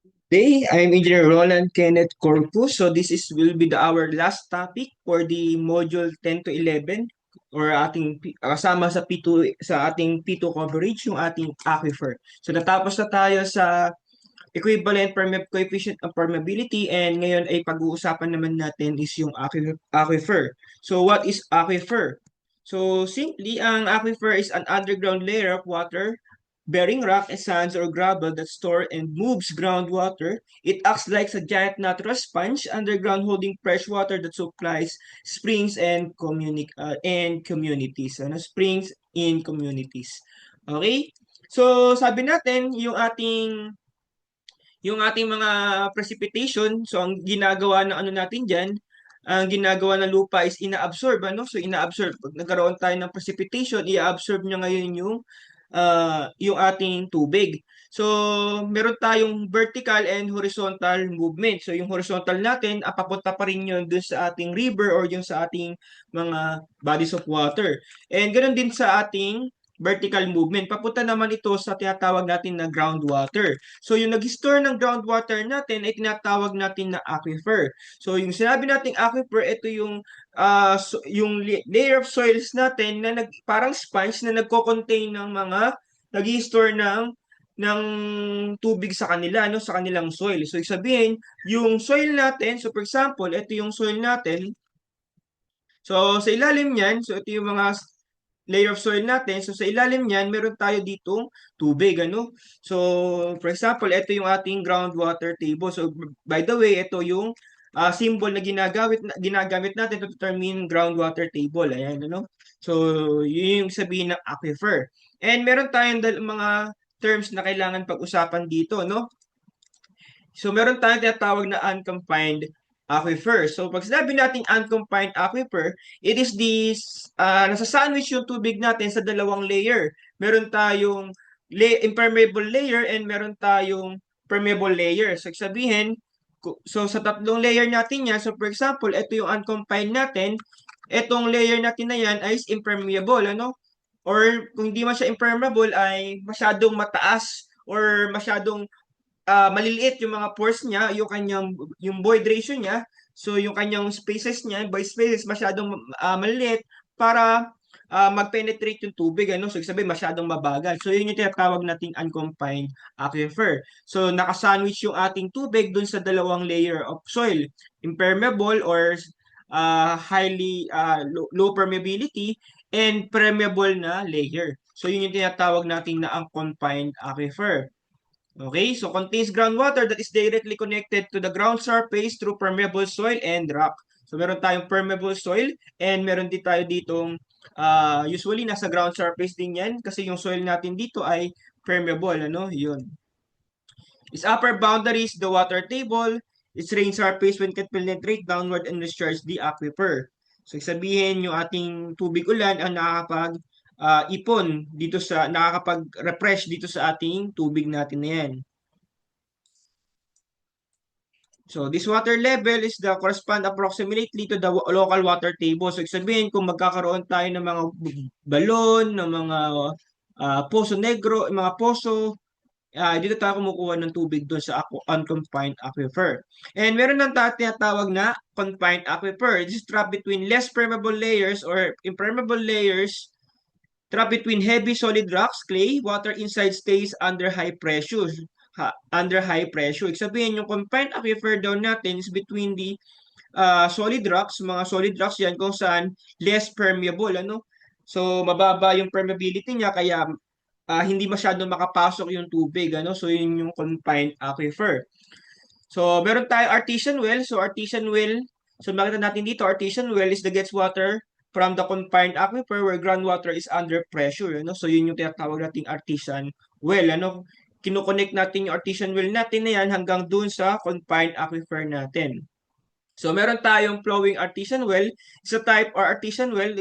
Today, I'm Engineer Roland Kenneth Corpus. So this is will be our last topic for the module 10 to 11 or kasama sa P2 sa ating P2 coverage yung ating aquifer. So natapos na tayo sa equivalent coefficient of permeability and ngayon ay pag-uusapan naman natin is yung aquifer. So what is aquifer? So simply, ang aquifer is an underground layer of water bearing rock and sands or gravel that store and moves groundwater. It acts like a giant natural sponge underground holding fresh water that supplies springs and communities. Ano, springs in communities. Okay? So sabi natin yung ating mga precipitation, so ang ginagawa ng ano natin diyan, ang ginagawa ng lupa is inaabsorb, ano? So inaabsorb, pag nagkaroon tayo ng precipitation, i-absorb niya ngayon yung ating tubig. So meron tayong vertical and horizontal movement. So yung horizontal natin, papunta pa rin yun dun sa ating river or yung sa ating mga bodies of water. And ganoon din sa ating vertical movement. Papunta naman ito sa tinatawag natin na groundwater. So yung nag-store ng groundwater natin ay tinatawag natin na aquifer. So yung sinabi nating aquifer, ito yung layer of soils natin na parang sponge na nagko-contain ng mga nag-store ng tubig sa kanila, no, sa kanilang soil. So sabihin, yung soil natin, so for example, ito yung soil natin. So sa ilalim niyan, so ito yung mga layer of soil natin. So sa ilalim niyan, meron tayo ditong tubig, ano? So for example, ito yung ating groundwater table. So by the way, ito yung symbol na ginagamit natin to determine groundwater table. Ayan, ano? So yun yung sabihin ng aquifer. And meron tayong mga terms na kailangan pag-usapan dito, no? So meron tayong tinatawag na unconfined aquifer. So pag sinabi natin unconfined aquifer, it is nasa sandwich yung tubig natin sa dalawang layer. Meron tayong impermeable layer and meron tayong permeable layer. So sabihin, so sa tatlong layer natin yan, so for example, ito yung unconfined natin, etong layer natin na yan ay impermeable, ano? Or kung hindi man siya impermeable ay masyadong mataas or masyadong maliliit yung mga pores niya, yung void ratio niya, so yung kanyang spaces niya, void spaces masyadong maliliit para mag-penetrate yung tubig, ano? So, ibig sabihin, masyadong mabagal. So, yun yung tinatawag nating unconfined aquifer. So, nakasandwich yung ating tubig dun sa dalawang layer of soil, impermeable or low permeability and permeable na layer. So, yun yung tinatawag nating na unconfined aquifer. Okay, so contains groundwater that is directly connected to the ground surface through permeable soil and rock. So meron tayong permeable soil and meron din tayo ditong usually nasa ground surface din yan kasi yung soil natin dito ay permeable, ano? Yun. Its upper boundary is the water table. Its rain surface when can penetrate downward and discharge the aquifer. So sabihin yung ating tubig ulan ang ipon dito nakakapag-refresh dito sa ating tubig natin na yan. So, this water level is the correspond approximately to the local water table. So, sabihin kung magkakaroon tayo ng mga balon, ng mga poso negro, mga poso, dito tayo kumukuha ng tubig doon sa unconfined aquifer. And meron ng tinatawag na confined aquifer. This is trapped between less permeable layers or impermeable layers trapped between heavy solid rocks, clay, water inside stays under high pressure. Under high pressure. Ibig sabihin, yung confined aquifer daw natin is between the solid rocks, mga solid rocks yan kung saan less permeable, ano? So, mababa yung permeability niya kaya hindi masyadong makapasok yung tubig, ano? So, yun yung confined aquifer. So, meron tayo artesian well. So, artesian well, so makita natin dito, artesian well is the gets water from the confined aquifer where groundwater is under pressure. Ano? So, yun yung tinatawag nating artesian well. Ano? Kinoconnect natin yung artesian well natin na yan hanggang dun sa confined aquifer natin. So, meron tayong flowing artesian well. It's a type or artesian well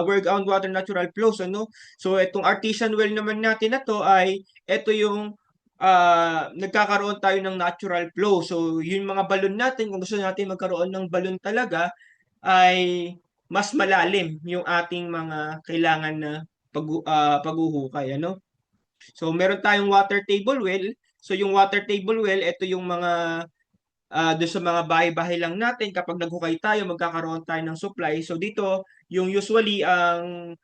where groundwater natural flows. Ano? So, itong artesian well naman natin na to ay ito yung nagkakaroon tayo ng natural flow. So, yung mga balon natin, kung gusto natin magkaroon ng balon talaga, ay mas malalim yung ating mga kailangan na paghuhukay. Ano? So, meron tayong water table well. So yung water table well, ito yung mga doon sa mga bahay-bahay lang natin, kapag naghukay tayo, magkakaroon tayo ng supply. So dito, yung usually ang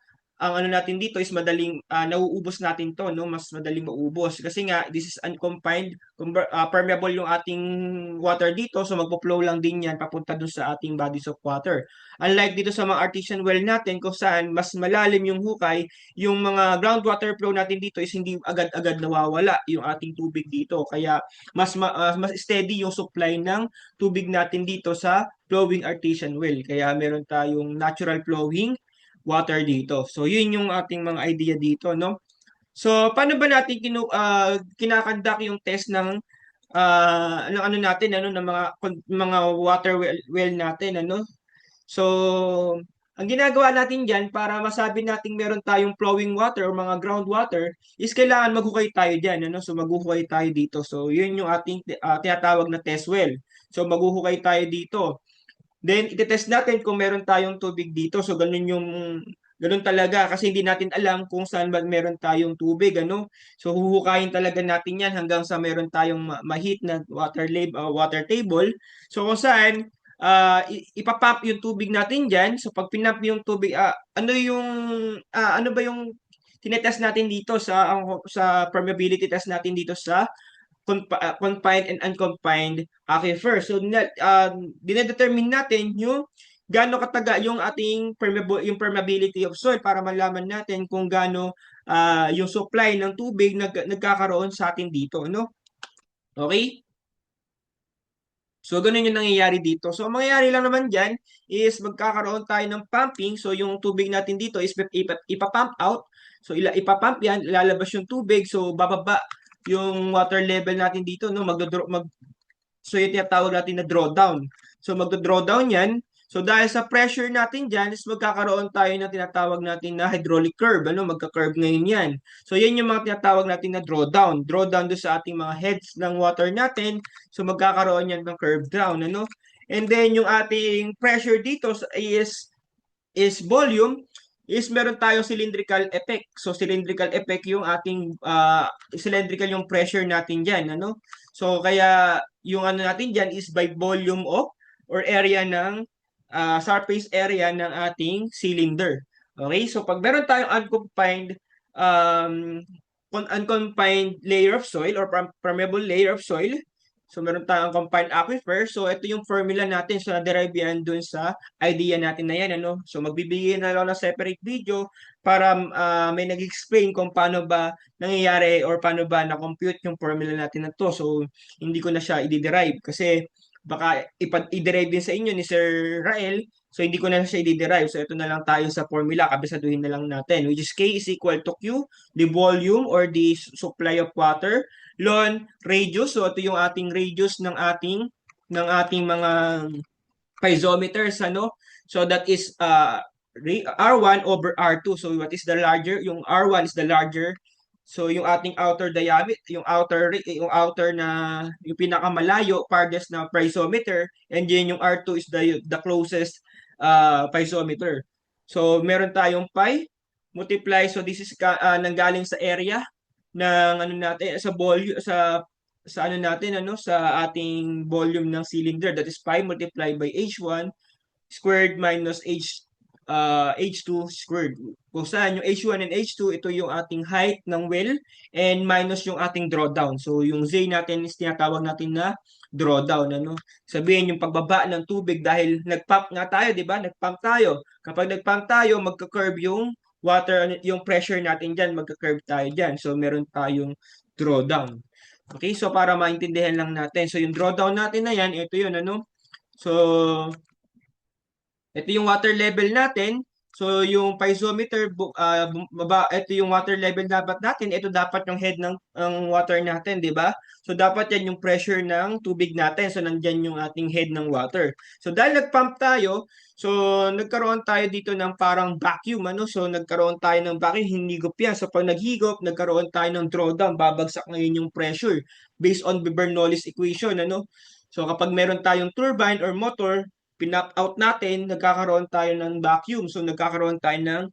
ano natin dito is madaling nauubos natin to, no? Mas madaling maubos kasi nga this is unconfined, permeable yung ating water dito, so magpo-flow lang din yan papunta dun sa ating bodies of water. Unlike dito sa mga artesian well natin kung saan mas malalim yung hukay, yung mga groundwater flow natin dito is hindi agad-agad nawawala yung ating tubig dito. Kaya mas steady yung supply ng tubig natin dito sa flowing artesian well. Kaya meron tayong natural flowing water dito. So yun yung ating mga idea dito, no? So paano ba natin kinakandak yung test ng ano natin ano ng mga water well natin ano? So ang ginagawa natin diyan para masabi nating meron tayong flowing water o mga groundwater is kailangan maghukay tayo diyan ano. So maghuhukay tayo dito. So yun yung ating tinatawag na test well. So maghuhukay tayo dito. Then, itetest natin kung meron tayong tubig dito. So, ganun talaga. Kasi hindi natin alam kung saan ba meron tayong tubig, ano? So, huhukayin talaga natin yan hanggang sa meron tayong mahit na water table. So, kung saan, ipapump yung tubig natin dyan. So, pag pinump yung tubig, ano ba yung tinetest natin dito sa permeability test natin dito sa confined and unconfined aquifer. So, dinedetermine natin yung gaano kataga yung ating yung permeability of soil para malaman natin kung gaano yung supply ng tubig nagkakaroon sa atin dito, no? Okay? So, ganun yung nangyayari dito. So, ang mangyayari lang naman dyan is magkakaroon tayo ng pumping. So, yung tubig natin dito is ipapump out. So, ipapump yan, ilalabas yung tubig. So, bababa yung water level natin dito, no? So, yung tinatawag natin na drawdown. So, magdo-drawdown yan. So, dahil sa pressure natin dyan, is magkakaroon tayo ng tinatawag natin na hydraulic curve. Ano? Magka-curve ngayon yan. So, yan yung mga tinatawag natin na drawdown. Drawdown doon sa ating mga heads ng water natin. So, magkakaroon yan ng curve down. Ano? And then, yung ating pressure dito is volume is meron tayong cylindrical effect. So cylindrical effect yung ating cylindrical yung pressure natin diyan, ano? So kaya yung ano natin diyan is by volume of or area ng surface area ng ating cylinder. Okay? So pag meron tayong um, unconfined layer of soil or permeable layer of soil, so meron tayong confined aquifer. So ito yung formula natin. So na-derive yan dun sa idea natin na yan. Ano? So magbibigay na lang ng separate video para may nag-explain kung paano ba nangyayari or paano ba na-compute yung formula natin na to. So hindi ko na siya i-derive kasi baka i-derive din sa inyo ni Sir Rael. So hindi ko na siya i-derive. So ito na lang tayo sa formula. Kabisaduhin na lang natin. Which is K is equal to Q, the volume or the supply of water, ln radius. So ito yung ating radius ng ating mga piezometers, ano? So that is R1 over R2. So what is the larger? Yung R1 is the larger. So yung ating outer diameter, yung outer na yung pinakamalayo farthest na piezometer, and then yung R2 is the closest piezometer. So meron tayong pi multiply, so this is nanggaling sa area ng ano natin sa volume sa ano natin ano sa ating volume ng cylinder, that is pi multiplied by h1 squared minus h2 squared. Kung saan yung h1 and h2, ito yung ating height ng well and minus yung ating drawdown. So yung Z natin is tinatawag natin na drawdown, ano? Sabihin yung pagbaba ng tubig dahil nagpump nga tayo, 'di ba? Nagpump tayo. Kapag nagpump tayo, magka-curve yung water, yung pressure natin diyan, magka-curve tayo diyan. So meron tayong drawdown. Okay, so para maintindihan lang natin. So yung drawdown natin na yan, ito yun, ano? So ito yung water level natin. So yung piezometer ito yung water level dapat natin. Ito dapat yung head ng ang water natin, 'di ba? So dapat yan yung pressure ng tubig natin. So nandiyan yung ating head ng water. So dahil nagpump tayo, so nagkaroon tayo dito ng parang vacuum, ano? So nagkaroon tayo ng vacuum, hinigop yan. So pag naghigop, nagkaroon tayo ng drawdown, babagsak ngayon yung pressure based on Bernoulli's equation, ano? So kapag meron tayong turbine or motor, pinap out natin, nagkakaroon tayo ng vacuum. So, nagkakaroon tayo ng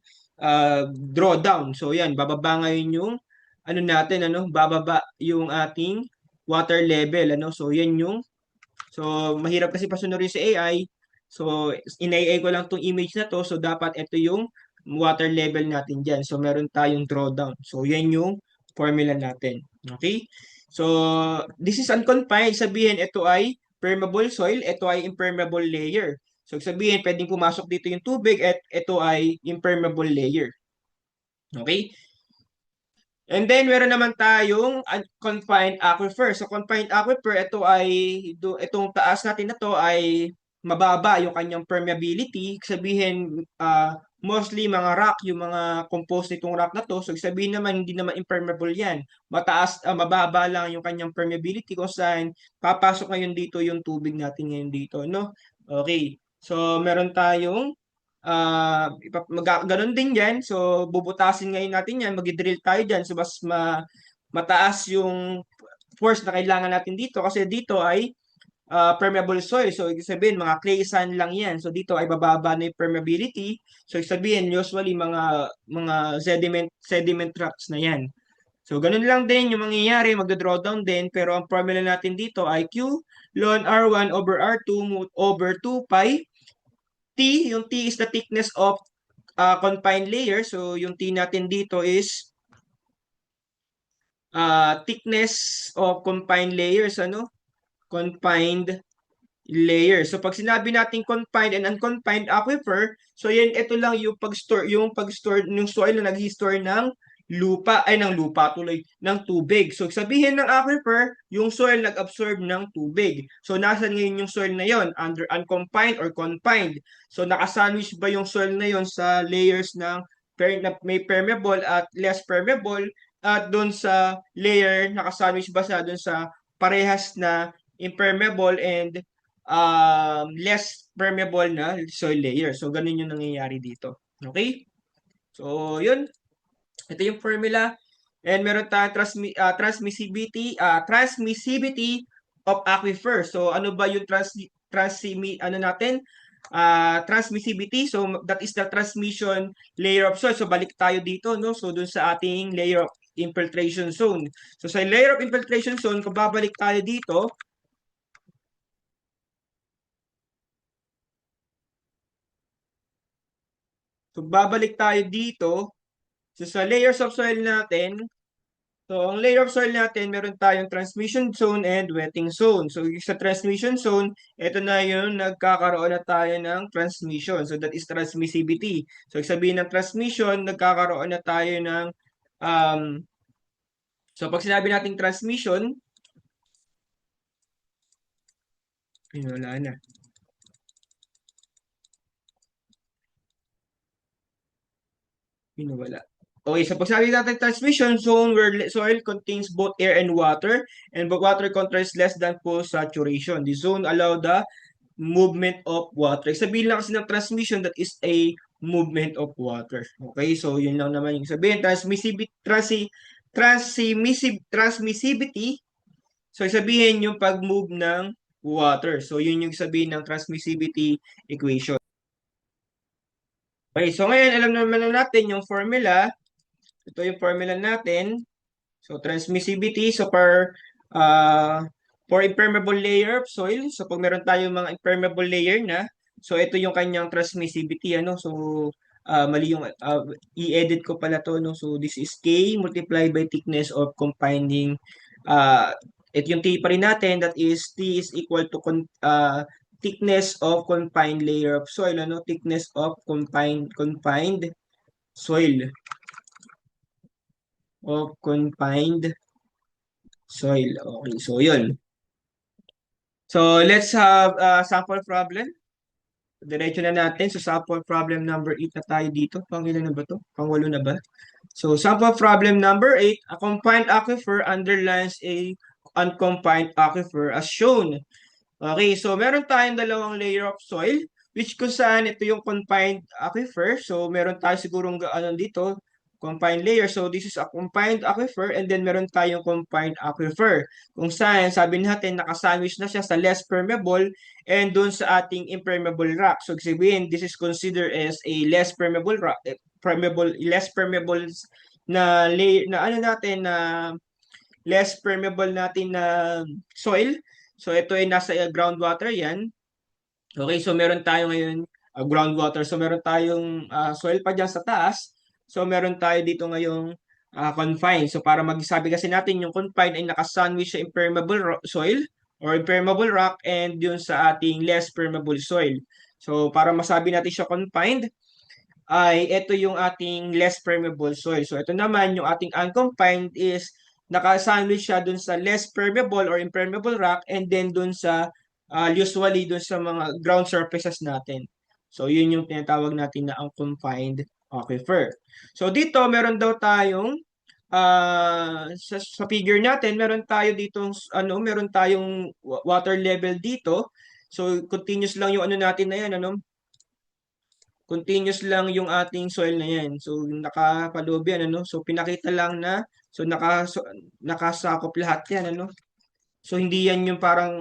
drawdown. So, yan, bababa ngayon yung, ano natin, ano, bababa yung ating water level, ano. So yan yung mahirap kasi pasunurin sa AI. So in-AI ko lang tong image na to. So dapat ito yung water level natin diyan. So meron tayong drawdown. So yan yung formula natin. Okay? So this is unconfined. Sabihin ito ay permeable soil, ito ay impermeable layer. So sabihin pwedeng pumasok dito yung tubig at ito ay impermeable layer. Okay? And then meron naman tayong confined aquifer. So confined aquifer, itong taas natin na to ay mababa yung kanyang permeability. Sabihin mostly mga rock, yung mga composed nitong rock na to. So sabihin naman hindi naman impermeable 'yan. Mababa lang yung kanyang permeability kung saan papasok ngayon dito yung tubig natin ngayon dito, no? Okay. So meron tayong ganun din yan. So, bubutasin ngayon natin yan. Mag-drill tayo dyan. So, mataas yung force na kailangan natin dito. Kasi dito ay permeable soil. So, ibig sabihin, mga clay sand lang yan. So, dito ay bababa na yung permeability. So, ibig sabihin, usually, mga sediment rocks na yan. So, ganun lang din yung mangyayari. Magda-drawdown din. Pero, ang formula natin dito ay Q ln R1 over R2 over 2 pi T. Yung T is the thickness of confined layer. So, yung T natin dito is thickness of confined layers, ano? Confined layer. So, pag sinabi natin confined and unconfined aquifer, so yan, ito lang yung pag-store yung soil na nag-store ng lupa tuloy, ng tubig. So, sabihin ng aquifer, yung soil nag-absorb ng tubig. So, nasan ngayon yung soil na yon? Under unconfined or confined? So, nakasandwich ba yung soil na yon sa layers ng na may permeable at less permeable, at doon sa layer nakasandwich ba sa doon sa parehas na impermeable and less permeable na soil layer. So, ganun yung nangyayari dito. Okay? So, yun. Ito yung formula. And meron tayong transmissivity of aquifer. So, ano ba yung transmissivity? So, that is the transmission layer of soil. So, balik tayo dito, no? So, dun sa ating layer of infiltration zone. So, sa layer of infiltration zone, kung babalik tayo dito, So, sa layers of soil natin, ang layer of soil natin, meron tayong transmission zone and wetting zone. So, sa transmission zone, ito na yung nagkakaroon na tayo ng transmission. So, that is transmissivity. So, sabihin ng transmission, nagkakaroon na tayo ng, um, so, pag sinabi nating transmission, wala na. Wala. Okay, so pag sabi natin transmission zone where soil contains both air and water water contains less than full saturation. The zone allow the movement of water. Sabihin lang kasi ng transmission, that is a movement of water. Okay, so yun lang naman yung sabihin. Transmissivity. So sabihin yung pag-move ng water. So yun yung sabihin ng transmissivity equation. Okay, so ngayon alam naman na natin yung formula. Ito yung formula natin. So, transmissivity. So, for impermeable layer of soil. So, pag meron tayong mga impermeable layer na, so, ito yung kanyang transmissivity. Ano? So, mali yung, i-edit ko pala to. No? So, this is K multiplied by thickness of confining. Ito yung T pa rin natin. That is, T is equal to thickness of confined layer of soil. Ano? Thickness of confined soil. Of confined soil. Okay, so yun. So let's have a sample problem. Diretso na natin. So sample problem number 8 na tayo dito. Pang ilan na ba to? Pang 8 na ba? So sample problem number 8, a confined aquifer underlines a unconfined aquifer as shown. Okay, so meron tayong dalawang layer of soil which kung saan ito yung confined aquifer. So meron tayo sigurong dito, confined layer. So this is a confined aquifer and then meron tayong confined aquifer. Kung saan sabi natin nakasandwich na siya sa less permeable and dun sa ating impermeable rock. So sabihin this is considered as a less permeable rock, less permeable na layer na natin na less permeable natin na soil. So ito ay nasa groundwater yan. Okay, so meron tayo ngayon groundwater. So meron tayong soil pa dyan sa taas. So meron tayo dito ngayong confined. So para magsabi kasi natin yung confined ay nakasandwich sa impermeable soil or impermeable rock and yun sa ating less permeable soil. So para masabi natin siya confined, ay ito yung ating less permeable soil. So ito naman yung ating unconfined is naka-sandwich siya dun sa less permeable or impermeable rock and then dun sa usually dun sa mga ground surfaces natin. So yun yung tinatawag natin na unconfined aquifer. So dito meron daw tayong sa figure natin meron tayo dito meron tayong water level dito. So continuous lang yung ano natin na yan continuous lang yung ating soil na yan. So, nakapaloob yan, So, pinakita lang na, nakasakop lahat yan, So, hindi yan yung parang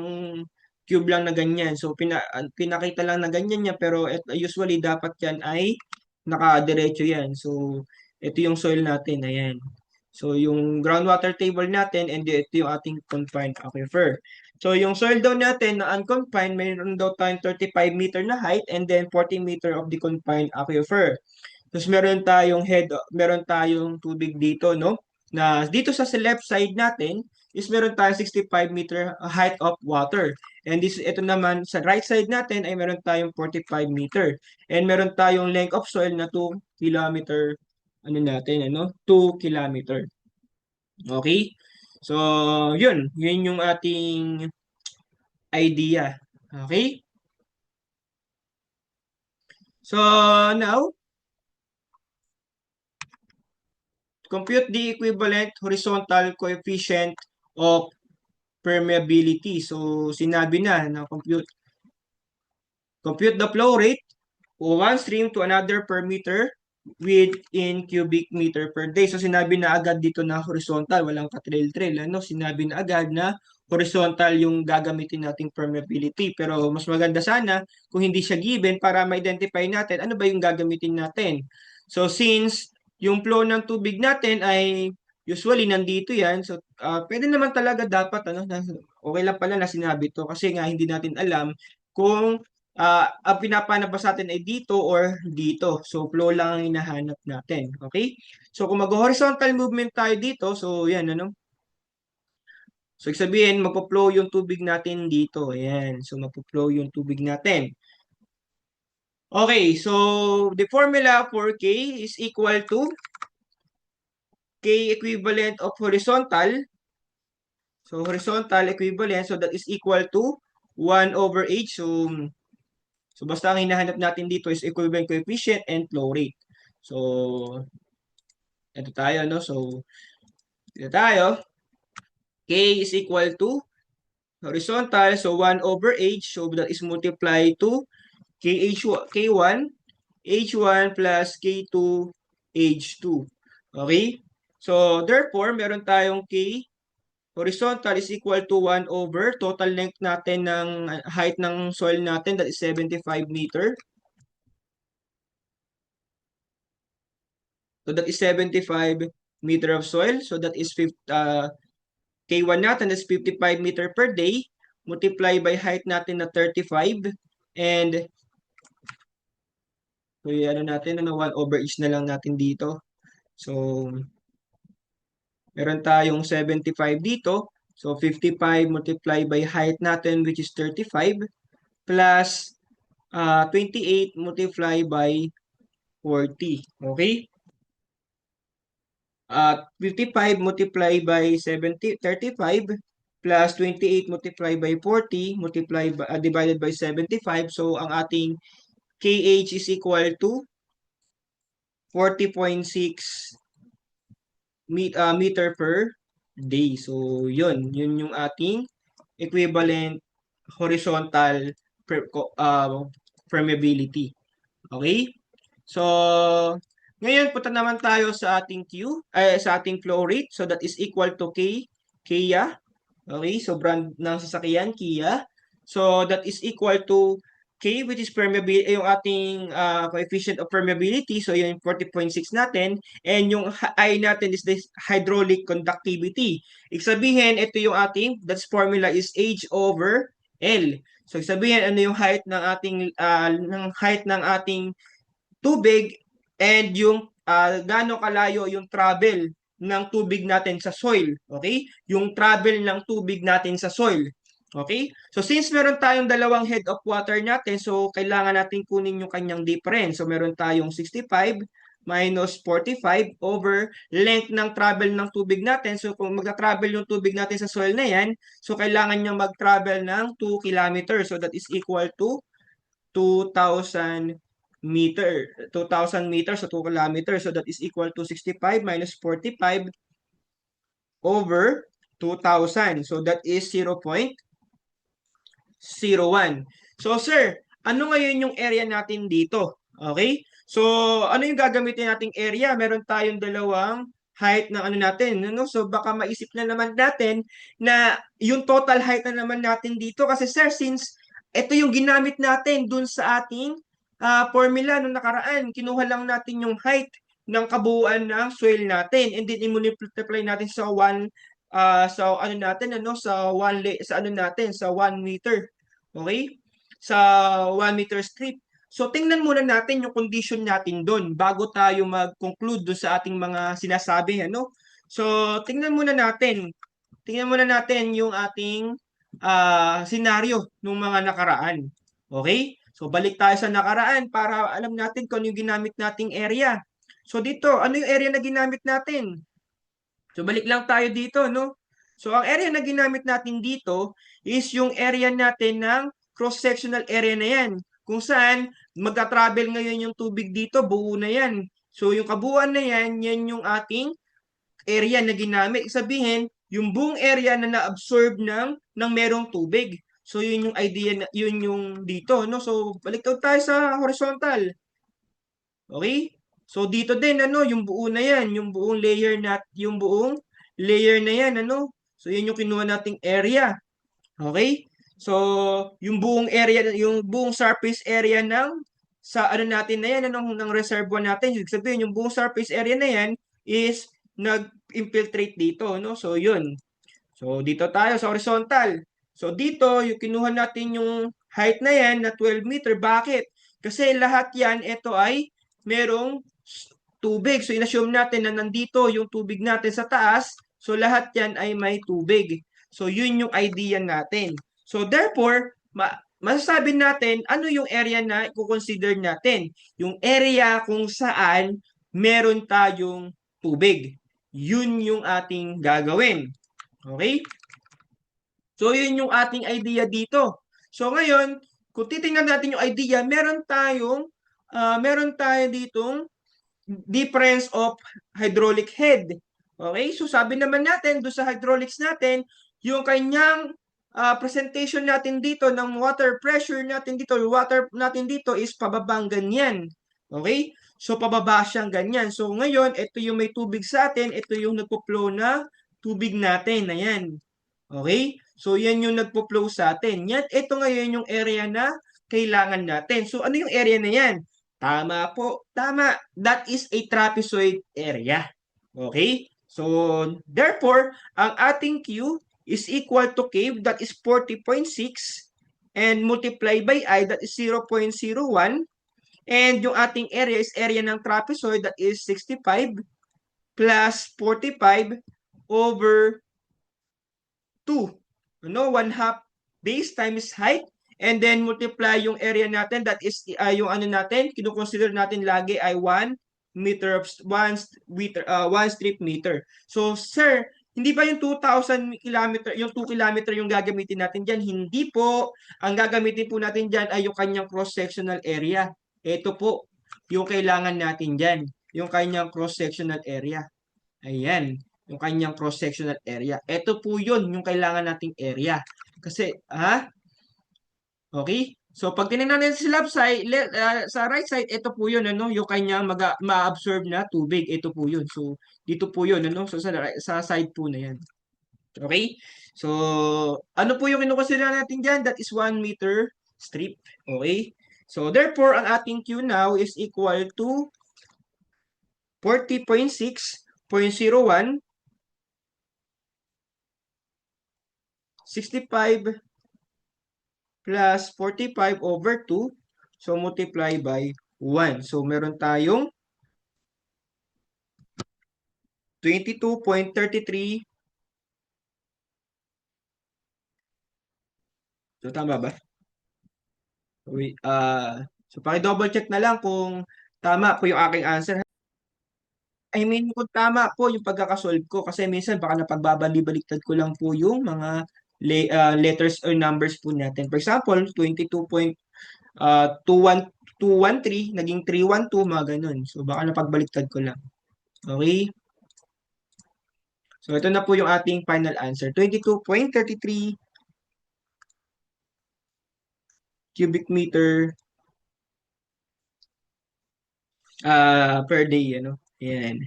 cube lang na ganyan. So, pinakita lang na ganyan yan, pero usually dapat yan ay nakadiretso yan. So, ito yung soil natin, ayan. So, yung groundwater table natin, and ito yung ating confined aquifer. So, yung soil daw natin na unconfined, mayroon daw tayong 35 meter na height and then 40 meter of the confined aquifer. Tapos meron tayong tubig dito, no? Na dito sa left side natin is meron tayong 65 meter height of water. And ito naman sa right side natin ay meron tayong 45 meter. And meron tayong length of soil na 2 kilometer 2 kilometer. Okay? So, yun yung ating idea. Okay? So, now, compute the equivalent horizontal coefficient of permeability. So, sinabi na compute the flow rate one stream to another per meter within cubic meter per day. So, sinabi na agad dito na horizontal, walang katrail-trail. Sinabi na agad na horizontal yung gagamitin nating permeability. Pero mas maganda sana kung hindi siya given para ma-identify natin ano ba yung gagamitin natin. So, since yung flow ng tubig natin ay usually nandito yan, so pwede naman talaga dapat, okay lang pala na sinabi to kasi nga hindi natin alam kung ang pinapanabas natin ay dito or dito. So, flow lang ang hinahanap natin. Okay? So, kung mag-horizontal movement tayo dito, so, yan, So, ibig sabihin, magpo-flow yung tubig natin dito. Ayan. So, magpo-flow yung tubig natin. Okay, so, the formula for K is equal to K equivalent of horizontal. So, horizontal equivalent, so that is equal to 1 over H. So, basta ang hinahanap natin dito is equivalent coefficient and flow rate. So, ito tayo, So, ito tayo. K is equal to horizontal. So, 1 over H. So, that is multiply to K1, H1 plus K2, H2. Okay? So, therefore, meron tayong K horizontal is equal to 1 over total length natin ng height ng soil natin, that is 75 meter. So that is 75 meter of soil. So that is K1 natin is 55 meter per day. Multiply by height natin na 35. And so natin, 1 over each na lang natin dito. So meron tayong 75 dito. So 55 multiply by height natin which is 35 plus 28 multiply by 40. Okay? 55 multiply by 35 plus 28 multiply by 40 divided by 75. So, ang ating KH is equal to 40.6 meter per day. So, yun yung ating equivalent horizontal permeability. Okay? So, ngayon punta naman tayo sa ating sa ating flow rate. So, that is equal to Kia. Okay? So, brand ng sasakyan, Kia. So, that is equal to K, which is permeability, yung ating coefficient of permeability. So, yun yung 40.6 natin. And yung I natin is this hydraulic conductivity. Ibig sabihin, ito yung ating, that's formula is H over L. So, ibig sabihin, ano yung height ng ating tubig and yung gaano kalayo yung travel ng tubig natin sa soil. Okay? Yung travel ng tubig natin sa soil. Okay? So since meron tayong dalawang head of water natin, so kailangan natin kunin yung kanyang difference. So meron tayong 65 minus 45 over length ng travel ng tubig natin. So kung magta-travel yung tubig natin sa soil na yan, so kailangan niyang mag-travel ng 2 kilometers. So that is equal to 2,000 2,000 meters, so 2 kilometers. So that is equal to 65 minus 45 over 2,000. So that is 0.01. So sir, ano ngayon yung area natin dito? Okay? So ano yung gagamitin nating area? Meron tayong dalawang height ng ano natin, ano? So baka maisip na naman natin na yung total height na naman natin dito kasi sir, since ito yung ginamit natin dun sa ating formula nung nakaraan, kinuha lang natin yung height ng kabuuan ng soil natin and then i-multiply natin sa 1 sa ano natin ano sa 1 meter. Okay? Sa 1 meter strip. So tingnan muna natin yung condition natin doon bago tayo mag-conclude doon sa ating mga sinasabi ano. So tingnan muna natin. Tingnan muna natin yung ating senaryo ng mga nakaraan. Okay? So balik tayo sa nakaraan para alam natin kung ano yung ginamit nating area. So dito, ano yung area na ginamit natin? So balik lang tayo dito, no? So ang area na ginamit natin dito is yung area natin ng cross-sectional area na yan. Kung saan magka-travel ngayon yung tubig dito, buo na yan. So yung kabuuan na yan, yan yung ating area na ginamit. Sabihin, yung buong area na na-absorb ng merong tubig. So yun yung idea, yun yung dito, no? So balik tayo sa horizontal. Okay? So dito din ano, yung buo na 'yan, yung buong layer na 'yan ano. So yun yung kinuha nating area. Okay? So yung buong area, yung buong surface area ng sa ano natin na 'yan, anong ng reservoir natin, ibig sabihin yung buong surface area na 'yan is nag-infiltrate dito, no? So yun. So dito tayo sa horizontal. So dito, yung kinuha natin yung height na yan na 12 meter. Bakit? Kasi lahat yan, ito ay merong tubig. So inassume natin na nandito yung tubig natin sa taas. So lahat yan ay may tubig. So yun yung idea natin. So therefore, masasabi natin ano yung area na i-consider natin. Yung area kung saan meron tayong tubig. Yun yung ating gagawin. Okay? So, yun yung ating idea dito. So, ngayon, kung titingnan natin yung idea, meron tayo ditong difference of hydraulic head. Okay? So, sabi naman natin, doon sa hydraulics natin, yung kanyang presentation natin dito ng water pressure natin dito, water natin dito is pababang ganyan. Okay? So, pababa siyang ganyan. So, ngayon, ito yung may tubig sa atin, ito yung nagpo-flow na tubig natin. Ayan. Okay? So, yan yung nagpo-flow sa atin. Yan, ito ngayon yung area na kailangan natin. So, ano yung area na yan? Tama po. Tama. That is a trapezoid area. Okay? So, therefore, ang ating Q is equal to K, that is 40.6, and multiply by I, that is 0.01. And yung ating area is area ng trapezoid, that is 65 plus 45 over 2. Ano? 1/2 base times height. And then multiply yung area natin. That is yung ano natin. Kinukonsider natin lagi ay 1 meter, 1 strip meter. So, sir, hindi ba yung 2,000 kilometer, yung 2 kilometer yung gagamitin natin dyan? Hindi po. Ang gagamitin po natin dyan ay yung kanyang cross-sectional area. Ito po, yung kailangan natin dyan. Yung kanyang cross-sectional area. Ayan, yung kanyang cross-sectional area. Ito po yun, yung kailangan nating area. Kasi, okay? So, pag tinignan natin sa left side, sa right side, ito po yun, ano, yung kanyang ma-absorb na tubig. Ito po yun. So, dito po yun, ano, so sa side po na yan. Okay? So, ano po yung kinukonsider natin dyan? That is 1 meter strip. Okay? So, therefore, ang ating Q now is equal to 40.6.01, 65 plus 45 over 2. So, multiply by 1. So, meron tayong 22.33. So, tama ba? Wait, so, paki-double check na lang kung tama po yung aking answer. I mean, kung tama po yung pagkakasolve ko kasi minsan baka napagbabali-baliktad ko lang po yung mga letters or numbers po natin. For example, 22.213 naging 312, mga ganun. So, baka napagbaliktad ko lang. Okay? So, ito na po yung ating final answer. 22.33 cubic meter per day. Ano? Ayan.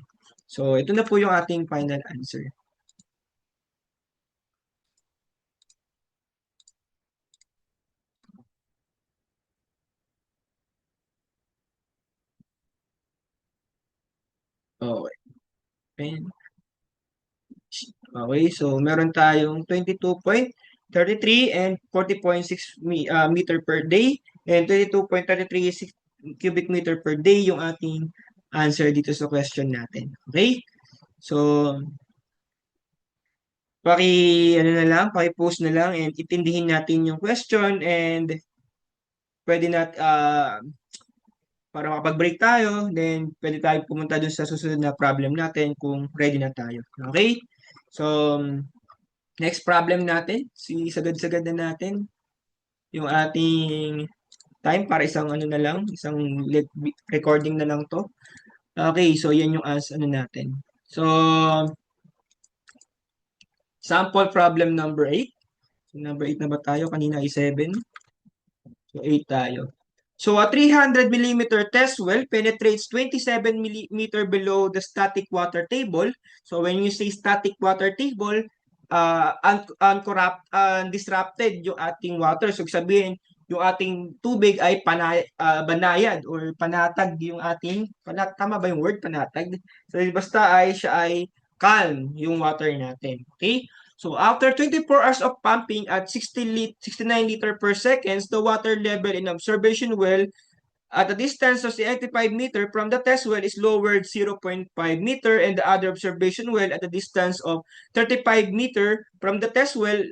So, ito na po yung ating final answer. Okay. Okay, so meron tayong 22.33 and 40.6 meter per day and 22.33 cubic meter per day yung ating answer dito sa question natin. Okay? So, ano na lang, paki-post na lang and itindihin natin yung question and pwede para makapag-break tayo, then pwede tayo pumunta dun sa susunod na problem natin kung ready na tayo. Okay? So, next problem natin, sagad-sagad na natin yung ating time para isang ano na lang, isang recording na lang to. Okay, so yan yung ano natin. So, sample problem number 8. So, number 8 na ba tayo? Kanina ay 7. So, 8 tayo. So, a 300 millimeter test well penetrates 27 millimeter below the static water table. So, when you say static water table, undisrupted yung ating water. So, sabihin, yung ating tubig ay banayad or panatag yung ating, tama ba yung word, panatag? So, basta siya ay calm yung water natin. Okay? So after 24 hours of pumping at 69 liter per seconds, the water level in observation well at a distance of 85 meter from the test well is lowered 0.5 meter and the other observation well at a distance of 35 meter from the test well,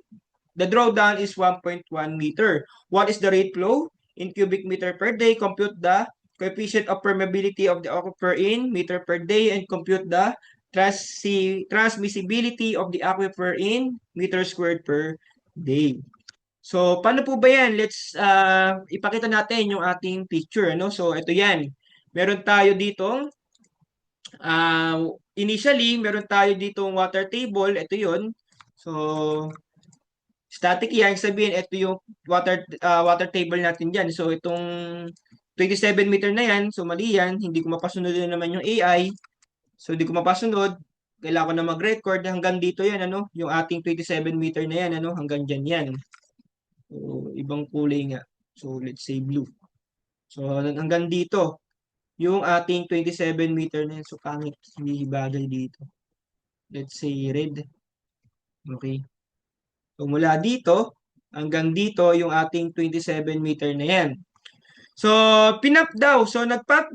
the drawdown is 1.1 meter. What is the rate flow in cubic meter per day? Compute the coefficient of permeability of the aquifer in meter per day and compute the transmissibility of the aquifer in meter squared per day. So, paano po ba yan? Let's ipakita natin yung ating picture. No? So, ito yan. Meron tayo ditong, initially, meron tayo ditong water table. Ito yun. So, static yan. Sabihin, ito yung water table natin dyan. So, itong 27 meter na yan. So, mali yan. Hindi ko mapasunod na naman yung AI. So, hindi ko mapasunod. Kailangan ko na mag-record. Hanggang dito yan, ano? Yung ating 27 meter na yan, ano? Hanggang dyan yan. So, ibang kulay nga. So, let's say blue. So, hanggang dito. Yung ating 27 meter na yan. So, pangit. Hindi bagay dito. Let's say red. Okay. So, mula dito, hanggang dito, yung ating 27 meter na yan. So, pinump daw. So, nag-pump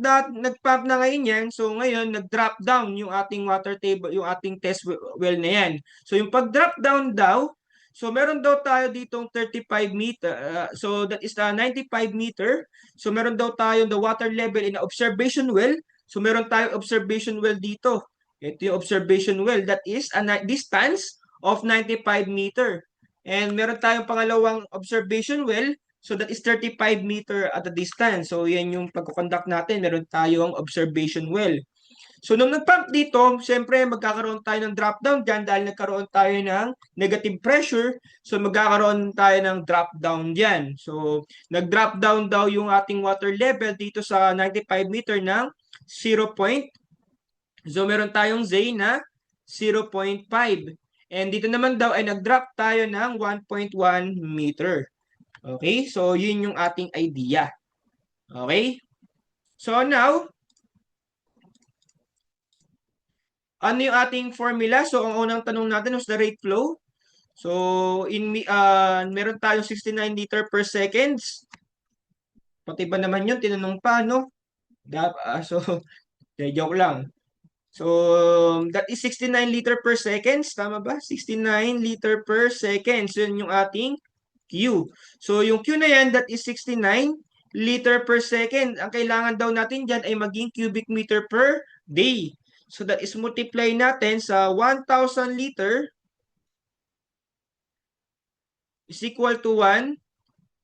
na ngayon yan. So, ngayon, nag-drop down yung ating water table, yung ating test well na yan. So, yung pag-drop down daw, so, meron daw tayo ditong 35 meter. So, that is 95 meter. So, meron daw tayo the water level in observation well. So, meron tayong observation well dito. Ito yung observation well. That is a distance of 95 meter. And meron tayong pangalawang observation well. So that is 35 meter at a distance. So yan yung pagkukonduct natin. Meron tayong observation well. So nung nag-pump dito, siyempre magkakaroon tayo ng drop down dyan dahil nagkaroon tayo ng negative pressure. So magkakaroon tayo ng drop down dyan. So nag-drop down daw yung ating water level dito sa 95 meter ng 0. So meron tayong Z na 0.5. And dito naman daw ay nag-drop tayo ng 1.1 meter. Okay? So, yun yung ating idea. Okay? So, now, ano yung ating formula? So, ang unang tanong natin was the rate flow. So, meron tayong 69 liter per seconds. Pati ba naman yun? Tinanong pa, no? So, joke lang. So, that is 69 liter per seconds. Tama ba? 69 liter per seconds. Yun yung ating Q. So, yung Q na yan, that is 69 liter per second. Ang kailangan daw natin dyan ay maging cubic meter per day. So, that is multiply natin sa 1,000 liter is equal to 1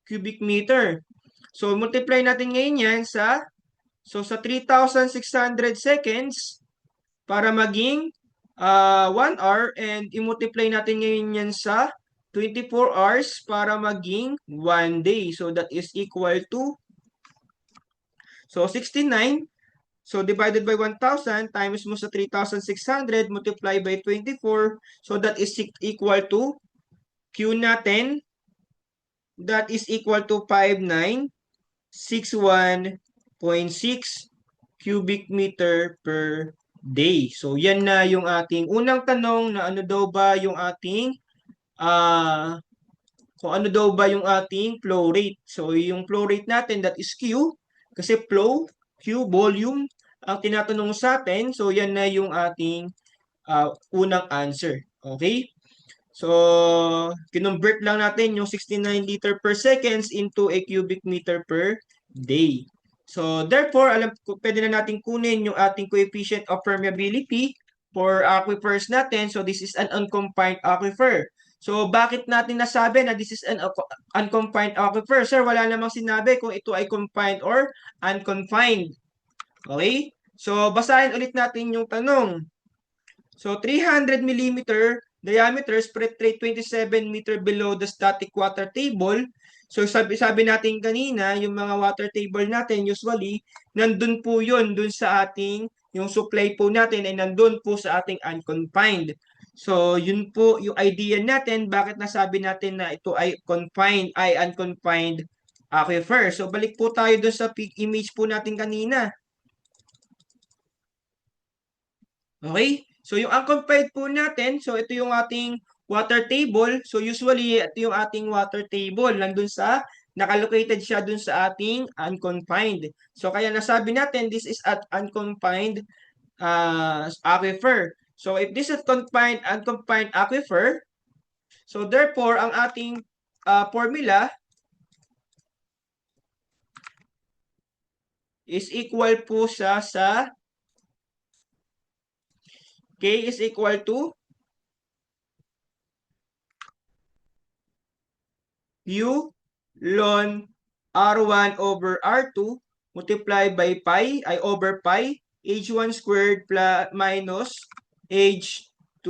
cubic meter. So, multiply natin ngayon yan sa 3,600 seconds para maging 1 hour and i-multiply natin ngayon yan sa 24 hours para maging 1 day. So, that is equal to 69. So, divided by 1,000 times mo sa 3,600 multiply by 24. So, that is equal to Q natin. That is equal to 5961.6 cubic meter per day. So, yan na yung ating unang tanong na ano daw ba yung ating kung ano daw ba yung ating flow rate. So, yung flow rate natin, that is Q. Kasi flow, Q, volume, ang tinatanong sa atin. So, yan na yung ating unang answer. Okay? So, kinonvert lang natin yung 69 liter per seconds into a cubic meter per day. So, therefore, pwede na natin kunin yung ating coefficient of permeability for aquifers natin. So, this is an unconfined aquifer. So, bakit natin nasabi na this is an unconfined aquifer? Sir, wala namang sinabi kung ito ay confined or unconfined. Okay? So, basahin ulit natin yung tanong. So, 300 millimeter diameter spread rate 27 meter below the static water table. So, sabi natin kanina, yung mga water table natin, usually, nandun po yun, dun sa ating, yung supply po natin ay nandun po sa ating unconfined. So, yun po yung idea natin, bakit nasabi natin na ito ay confined, ay unconfined aquifer. So, balik po tayo dun sa peak image po natin kanina. Okay? So, yung unconfined po natin, so ito yung ating water table. So, usually, ito yung ating water table. Nandun sa, nakalocated siya dun sa ating unconfined. So, kaya nasabi natin, this is at unconfined aquifer. So, if this is unconfined aquifer, so therefore, ang ating formula is equal po sa K is equal to U ln R1 over R2 multiplied by pi ay over pi H1 squared plus minus H2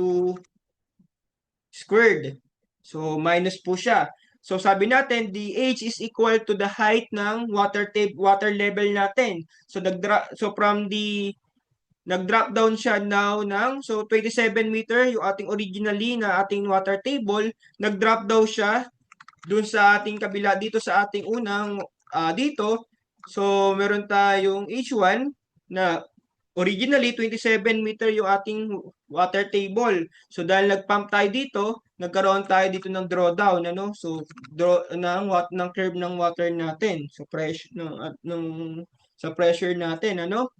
squared. So minus po siya. So sabi natin the H is equal to the height ng water level natin. So from the nag-drop down siya now ng 27 meter yung ating originally na ating water table, nag-drop down siya dun sa ating kabila dito sa ating unang dito. So meron tayong H1 na originally 27 meter yung ating water table. So dahil nag-pump tayo dito, nagkaroon tayo dito ng drawdown, ano? So draw ng curve ng water natin. So pressure sa pressure natin, ano?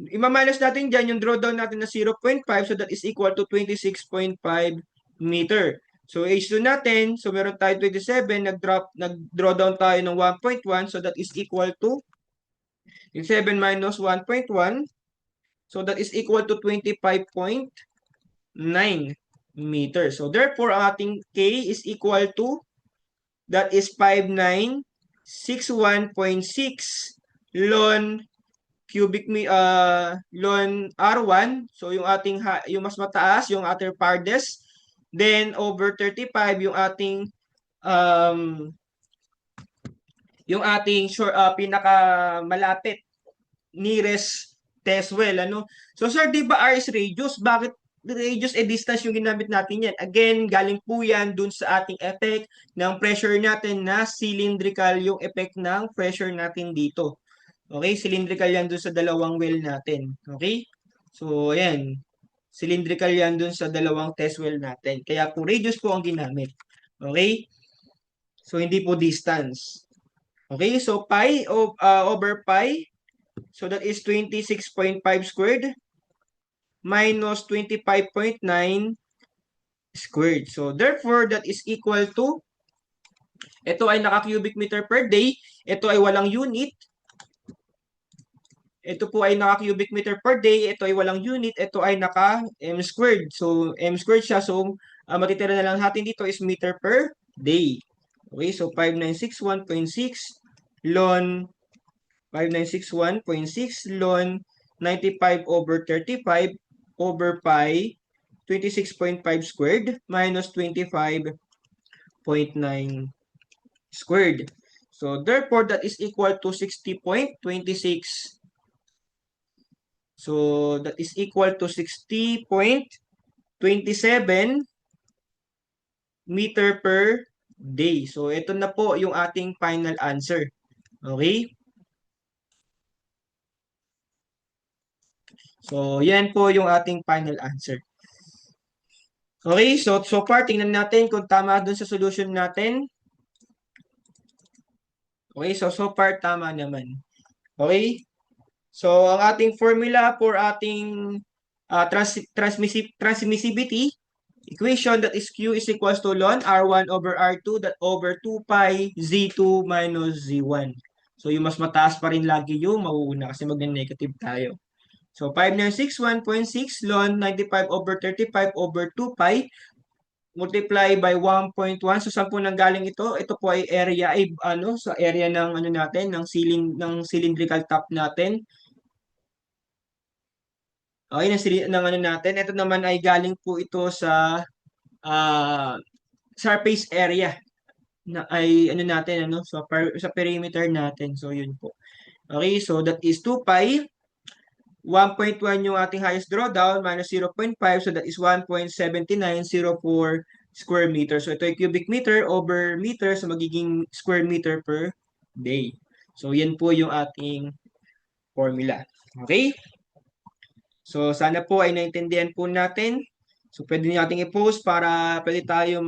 Ima-minus natin diyan yung drawdown natin na 0.5, so that is equal to 26.5 meter. So H2 natin, so meron tayo 27, nag-draw down tayo ng 1.1, so that is equal to 7 minus 1.1, so that is equal to 25.9 meters. So therefore, ang ating K is equal to, that is 5961.6 ln ln R1. So yung ating yung mas mataas, yung ating farthest, then over 35 yung ating pinaka malapit nearest test well, ano. So sir, di ba R is radius? Bakit radius and distance yung ginamit natin yan. Again, galing po yan dun sa ating effect ng pressure natin na cylindrical yung effect ng pressure natin dito. Okay, cylindrical yan dun sa dalawang well natin. Okay? So, ayan. Cylindrical yan dun sa dalawang test well natin. Kaya po radius po ang ginamit. Okay? So, hindi po distance. Okay, so pi over pi. So, that is 26.5 squared minus 25.9 squared. So, therefore, that is equal to, ito ay naka-cubic meter per day. Ito ay walang unit. Ito po ay naka-cubic meter per day. Ito ay walang unit. Ito ay naka-m squared. So, m squared siya. So, matitira na lang natin dito is meter per day. Okay, so 5961.6 ln 5961.6 ln 95 over 35 over pi 26.5 squared minus 25.9 squared. So, therefore, that is equal to 60.26. So, that is equal to 60.27 meter per day. So, ito na po yung ating final answer. Okay? So, yan po yung ating final answer. Okay, so far, tingnan natin kung tama dun sa solution natin. Okay, so far, tama naman. Okay? So, ang ating formula for ating transmissivity equation, that is Q is equals to ln R1 over R2 that over 2 pi Z2 minus Z1. So, yung mas mataas pa rin lagi yung mauuna kasi magne-negative tayo. So, 5961.6 ln 95 over 35 over 2 pi multiply by 1.1. So, saan po nanggaling ito? Ito po ay area, ay ano, sa area ng ano natin, ng cylindrical top natin. Okay, ng ano natin. Ito naman ay galing po ito sa surface area na ay ano natin ano sa perimeter natin. So yun po. Okay, so that is 2 pi 1.1 yung ating highest drawdown minus 0.5, so that is 1.7904 square meter. So ito ay cubic meter over meter, so magiging square meter per day. So yan po yung ating formula. Okay? So sana po ay naintindihan po natin. So pwede nating i-post para pwede tayo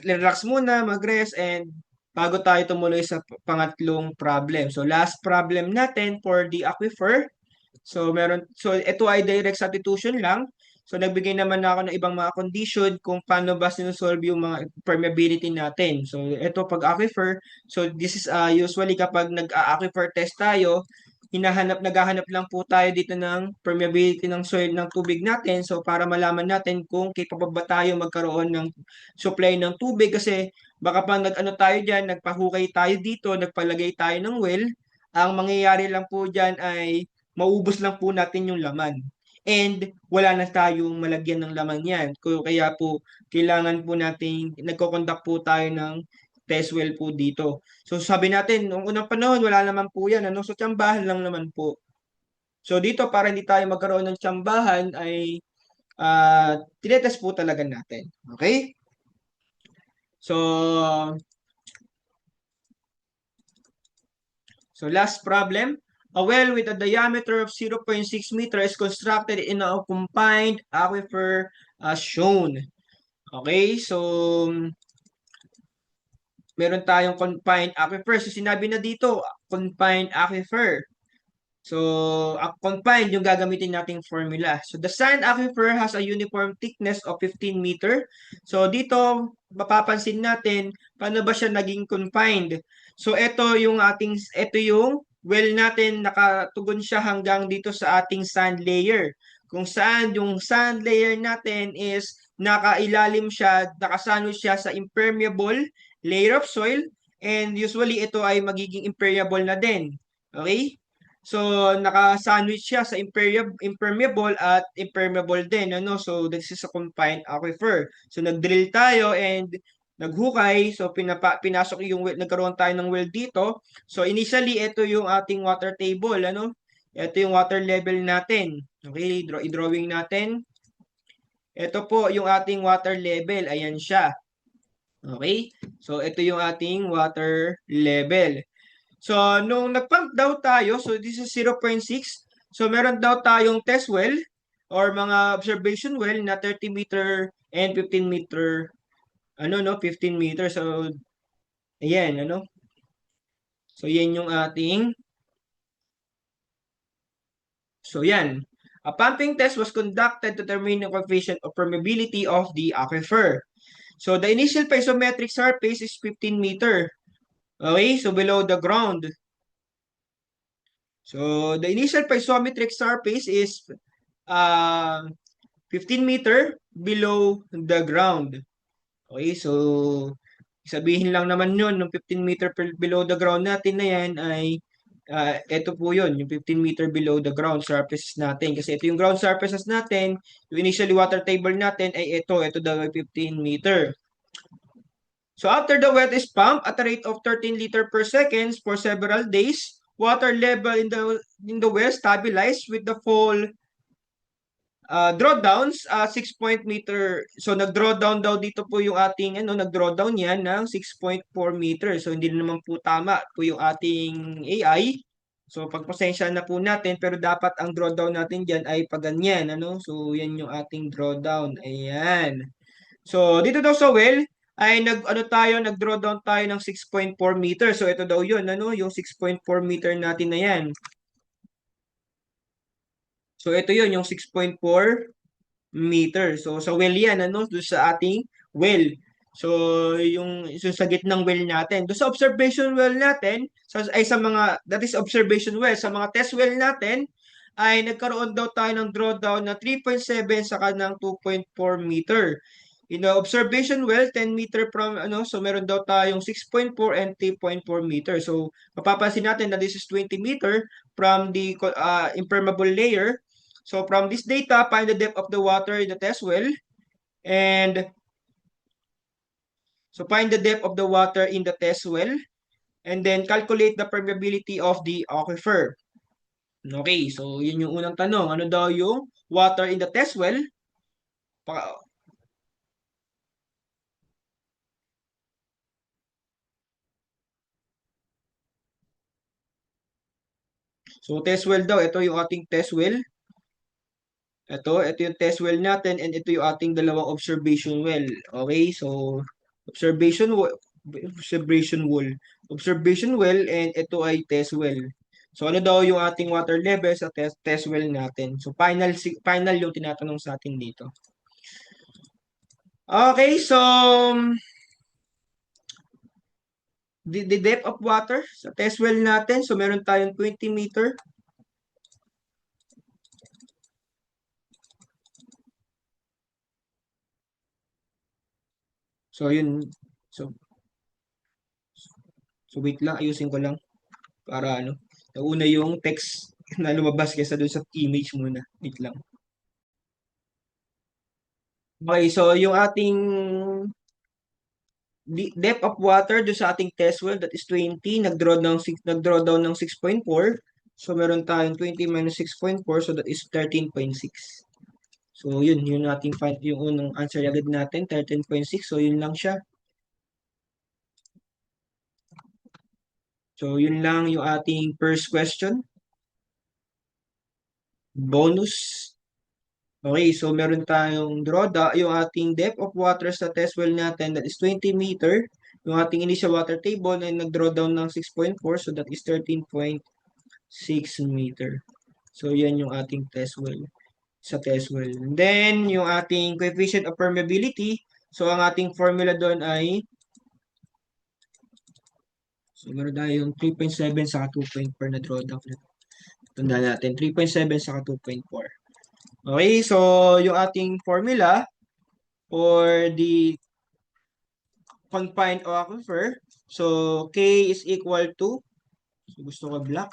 relax muna, mag-rest, and bago tayo tumuloy sa pangatlong problem. So last problem natin for the aquifer. So ito ay direct substitution lang. So nagbigay naman ako ng ibang mga condition kung paano ba sinusolve yung mga permeability natin. So ito pag aquifer, so this is usually kapag nag-aquifer test tayo, naghahanap lang po tayo dito ng permeability ng soil ng tubig natin. So para malaman natin kung capable ba tayo magkaroon ng supply ng tubig kasi baka pa nag-ano tayo diyan, nagpahukay tayo dito, nagpalagay tayo ng well, ang mangyayari lang po diyan ay maubos lang po natin yung laman. And wala na tayong malagyan ng laman yan. Kaya po, kailangan po natin, nagko-conduct po tayo ng test well po dito. So sabi natin, noong unang panahon, wala naman po yan. Ano? So tsambahan lang naman po. So dito, para hindi tayo magkaroon ng tsambahan, ay tinetest po talaga natin. Okay? So last problem. A well with a diameter of 0.6 meter is constructed in a confined aquifer as shown. Okay, so meron tayong confined aquifer. So sinabi na dito, confined aquifer. So, confined yung gagamitin nating formula. So, the sand aquifer has a uniform thickness of 15 meter. So, dito, mapapansin natin, paano ba siya naging confined? So, ito yung well natin, nakatugon siya hanggang dito sa ating sand layer. Kung saan yung sand layer natin is nakailalim siya, nakasano siya sa impermeable layer of soil, and usually ito ay magiging impermeable na din. Okay? So, naka-sandwich siya sa impermeable at impermeable din. Ano? So, this is a confined aquifer. So, nag-drill tayo and naghukay. So, pinasok yung well, nagkaroon tayo ng well dito. So, initially, ito yung ating water table. Ano? Ito yung water level natin. Okay, i-drawing natin. Ito po yung ating water level. Ayan siya. Okay? So, ito yung ating water level. So, nung nag-pump daw tayo, so this is 0.6. So, meron daw tayong test well or mga observation well na 30 meter and 15 meter, 15 meter. So, ayan, So, yan yung ating, so yan. A pumping test was conducted to determine the coefficient of permeability of the aquifer. So, the initial piezometric surface is 15 meter. Okay, so below the ground. So, the initial piezometric surface is uh, 15 meter below the ground. Okay, so sabihin lang naman yun, nung 15 meter below the ground natin na yan ay ito po yun, yung 15 meter below the ground surfaces natin. Kasi ito yung ground surfaces natin, yung initially water table natin ay ito daw ay 15 meter. So after the well is pumped at a rate of 13 liter per second for several days, water level in the well stabilized with the full drawdowns, 6 meter. So, nag-drawdown daw dito po yung ating, nag-drawdown yan ng 6.4 meter. So, hindi na naman po tama po yung ating AI. So, pagpasensya na po natin, pero dapat ang drawdown natin dyan ay paganyan, So, yan yung ating drawdown. Ayan. So, dito daw sa well, ay nag-drawdown tayo ng 6.4 meter. So, ito daw yun, yung 6.4 meter natin na yan. So, ito yun, yung 6.4 meter. So, sa well yan, doon sa ating well. So, yung sa gitnang well natin. Doon sa observation well natin, that is observation well, sa mga test well natin, ay nagkaroon daw tayo ng drawdown na 3.7 saka ng 2.4 meter. In the observation well, 10 meter from, so meron daw tayong 6.4 and 3.4 meter. So, mapapansin natin na this is 20 meter from the impermeable layer. So from this data, find the depth of the water in the test well and so find the depth of the water in the test well and then calculate the permeability of the aquifer. Okay, so yun yung unang tanong. Ano daw yung water in the test well? So test well daw, ito yung ating test well. Ito yung test well natin and ito yung ating dalawang observation well. Okay, so observation well, observation well, observation well and ito ay test well. So ano daw yung ating water level sa test well natin? So final yung tinatanong sa atin dito. Okay, so the depth of water sa test well natin, so meron tayong 20 meter. So yun, so wait lang, ayusin ko lang para nauna yung text na lumabas kaysa doon sa image muna. Wait lang. Okay, so yung ating depth of water do sa ating test well, that is 20, nag-draw down ng 6.4. So meron tayong 20 minus 6.4, so that is 13.6. So yun ating yung unang answer agad natin, 13.6. So yun lang siya. So yun lang yung ating first question. Bonus. Okay, so meron tayong yung ating depth of water sa test well natin, that is 20 meter. Yung ating initial water table na nag-draw down ng 6.4, so that is 13.6 meter. So yan yung ating test well sa test well. And then yung ating coefficient of permeability, so ang ating formula doon ay so meron tayong 3.7 saka 2.4 na drawdown. Tandaan natin, 3.7 saka 2.4. Okay, so yung ating formula for the confined aquifer, so K is equal to, so gusto ko black,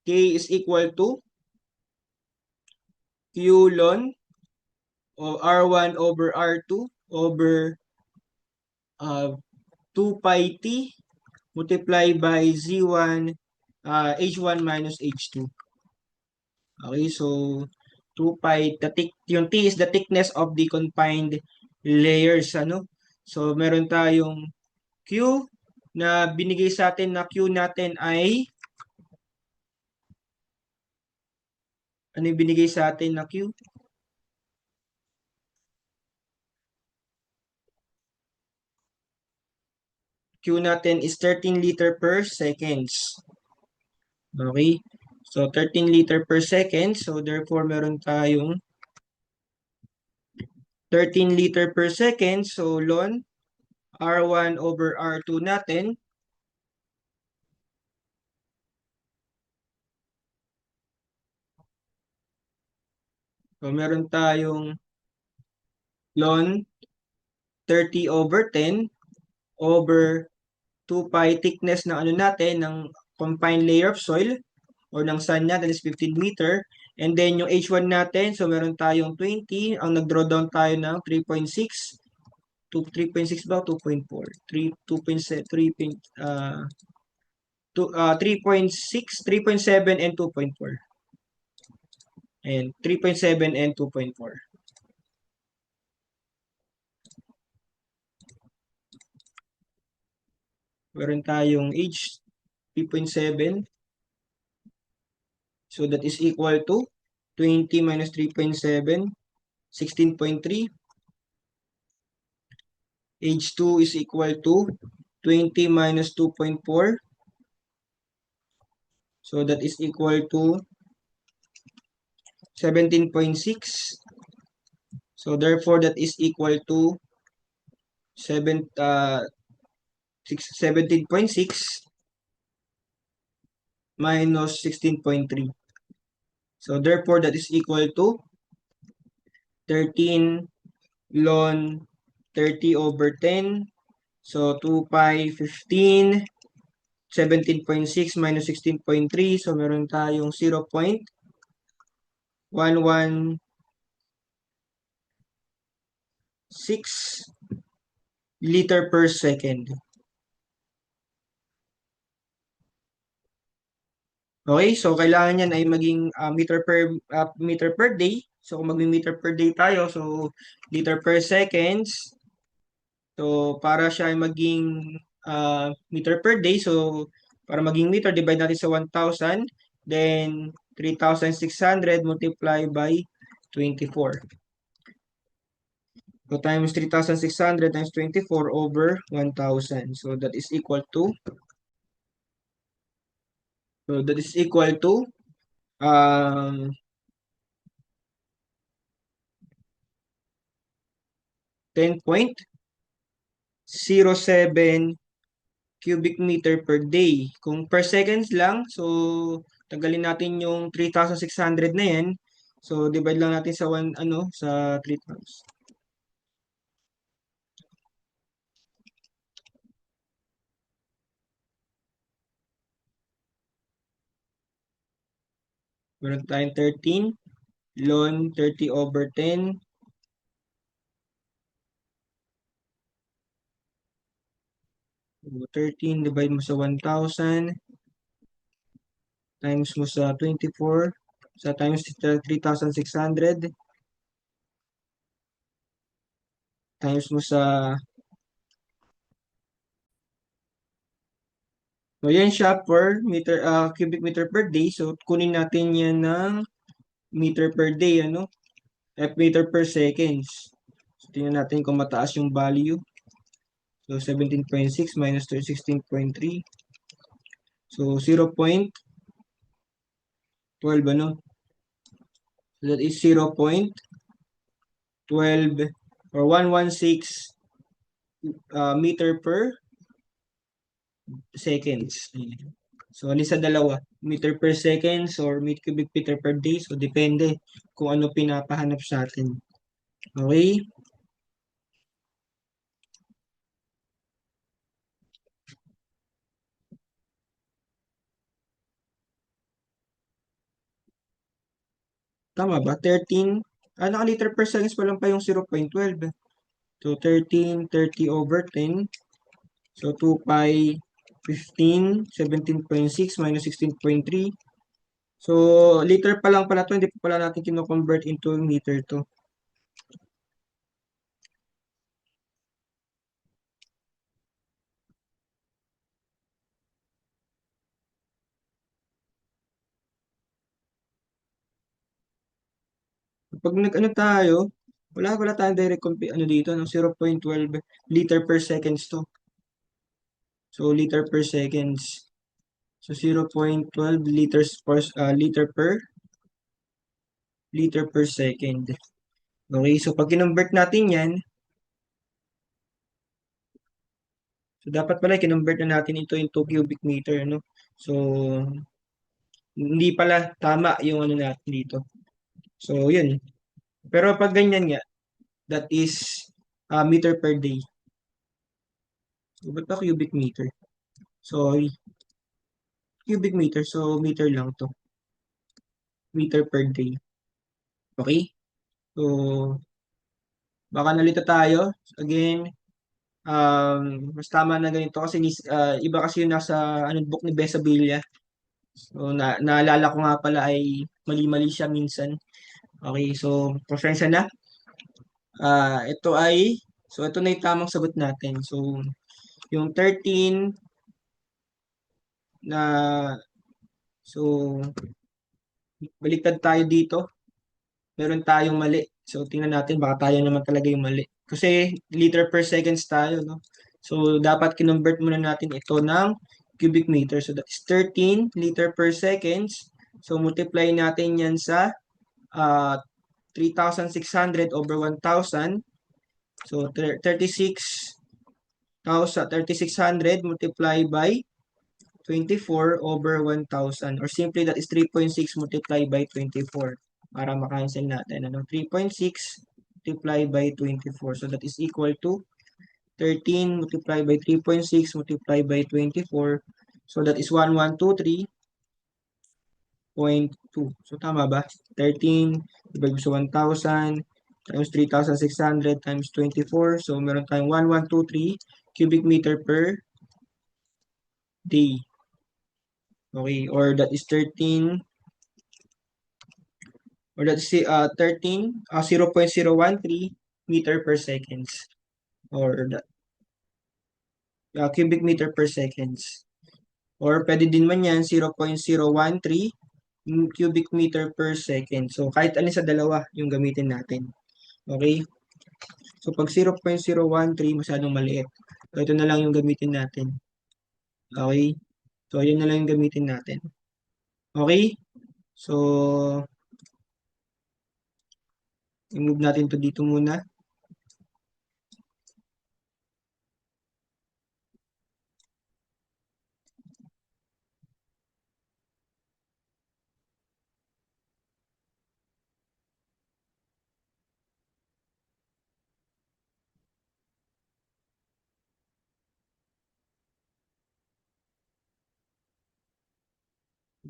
K is equal to Q ln o R1 over R2 over 2 pi t multiply by Z1, H1 minus H2. Okay, so 2 pi, yung T is the thickness of the confined layers, ano? So, meron tayong Q na binigay sa atin na Q natin ay, ano yung binigay sa atin na Q? Q natin is 13 liter per seconds. Okay? So, 13 liter per second. So, therefore, meron tayong 13 liter per second. So, ln R1 over R2 natin. So, meron tayong ln 30 over 10 over 2 pi thickness ng ano natin, ng confined layer of soil or ng sand natin is 15 meter. And then yung H1 natin, so meron tayong 20. Ang nag-draw down tayo ng 3.6. 3.6 ba? 2.4. 3, 2.7, 3.6, 3.7 and 2.4. And 3.7 and 2.4. Meron tayong H 3.7. So that is equal to 20 minus 3.7, 16.3. H2 is equal to 20 minus 2.4. So that is equal to 17.6. So therefore that is equal to 17.6 minus 16.3. So therefore that is equal to 13 ln 30 over 10. So 2 pi 15, 17.6 minus 16.3. So meron tayong 0.116 liter per second. Okay, so kailangan yan ay maging meter per day. So kung mag-meter per day tayo, so liter per seconds. So para siya ay maging meter per day, so para maging meter, divide natin sa 1,000, then 3,600 multiply by 24. So times 3,600 times 24 over 1,000. So that is equal to, um, 10.07 cubic meter per day. Kung per seconds lang, so tanggalin natin yung 3,600 na yan. So divide lang natin sa sa 3,000. Meron tayong 13 ln 30 over 10. 13 divide mo sa 1,000 times mo sa 24 sa times 3,600 times mo sa, so yan siya per meter, cubic meter per day. So kunin natin yan ng meter per day, ano? Meter per seconds. So tingnan natin kung mataas yung value. So 17.6 minus 16.3. So 0.12, ano? So that is 0.12 or 116 meter per seconds. So, alin sa dalawa? Meter per seconds or cubic meter per day. So, depende kung ano pinapahanap sa atin. Okay? Tama ba? 13? Naka-liter per seconds pa lang pa yung 0.12. So, 13, 30 over 10. So, 2 pi 15, 17.6 minus 16.3. So, liter pa lang pala to, hindi pa pala natin kino-convert into meter to. Pag nag-ano tayo, wala tayong direct ano dito, no? 0.12 liter per seconds to. So, liter per seconds. So, 0.12 liter per second. Okay, so pag kinonvert natin yan, so dapat pala kinonvert na natin ito into cubic meter, no? So, hindi pala tama yung ano natin dito. So, yun. Pero pag ganyan nga, that is meter per day. So, ba't ba cubic meter? Sorry, cubic meter. So, meter lang to. Meter per day. Okay? So, baka nalito tayo. Again, mas tama na ganito kasi iba kasi yung nasa anong book ni Besabilia. So, naalala ko nga pala ay mali-mali siya minsan. Okay, so, pasensya na. Ito na yung tamang sagot natin. So, yung 13 na, so, baliktad tayo dito. Meron tayong mali. So, tingnan natin, baka tayo naman talaga yung mali. Kasi, liter per seconds tayo, no? So, dapat kinonvert muna natin ito ng cubic meter. So, that is 13 liter per seconds. So, multiply natin yan sa uh, 3,600 over 1,000. So, 3600 multiplied by 24 over 1,000. Or simply, that is 3.6 multiplied by 24. Para makancel natin. 3.6 multiplied by 24. So, that is equal to 13 multiplied by 3.6 multiplied by 24. So, that is 1123.2. So, tama ba? 13 divided sa 1,000 times 3,600 times 24. So, meron tayong 1123 cubic meter per day. Okay, or that is 13, or that is 0.013 meter per seconds. Or that, cubic meter per seconds. Or pwede din man yan, 0.013 cubic meter per second. So, kahit alin sa dalawa yung gamitin natin. Okay? So, pag 0.013, masyadong maliit. So, ito na lang yung gamitin natin. Okay? So, yun na lang yung gamitin natin. Okay? So, i-move natin to dito muna.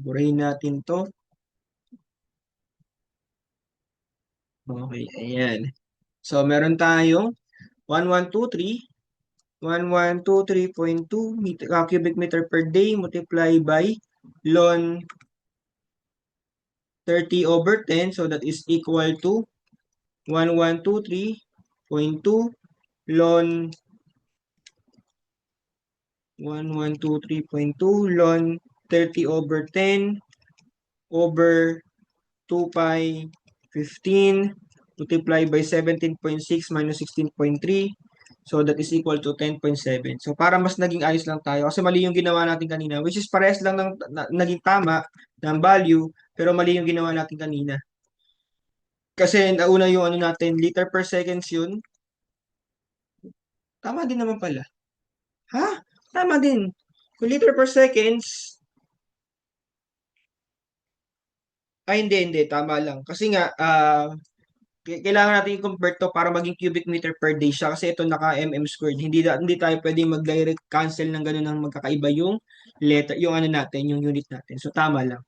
Burahin natin to. Okay, ayan. So, meron tayong 1123, 1123.2 meter, cubic meter per day multiply by ln 30 over 10. So, that is equal to 1123.2 ln 1123.2 ln 30 over 10 over 2 pi 15 multiplied by 17.6 minus 16.3. So, that is equal to 10.7. So, para mas naging ayos lang tayo, kasi mali yung ginawa natin kanina, which is parehas lang naging tama ng value, pero mali yung ginawa natin kanina. Kasi nauna yung ano natin, liter per seconds yun. Tama din naman pala. Ha? Tama din. Kung liter per seconds, hindi, tama lang. Kasi nga, kailangan natin i-convert to para maging cubic meter per day siya kasi ito naka mm squared. Hindi tayo pwedeng mag-direct cancel ng ganun ng magkakaiba yung letter, yung ano natin, yung unit natin. So tama lang.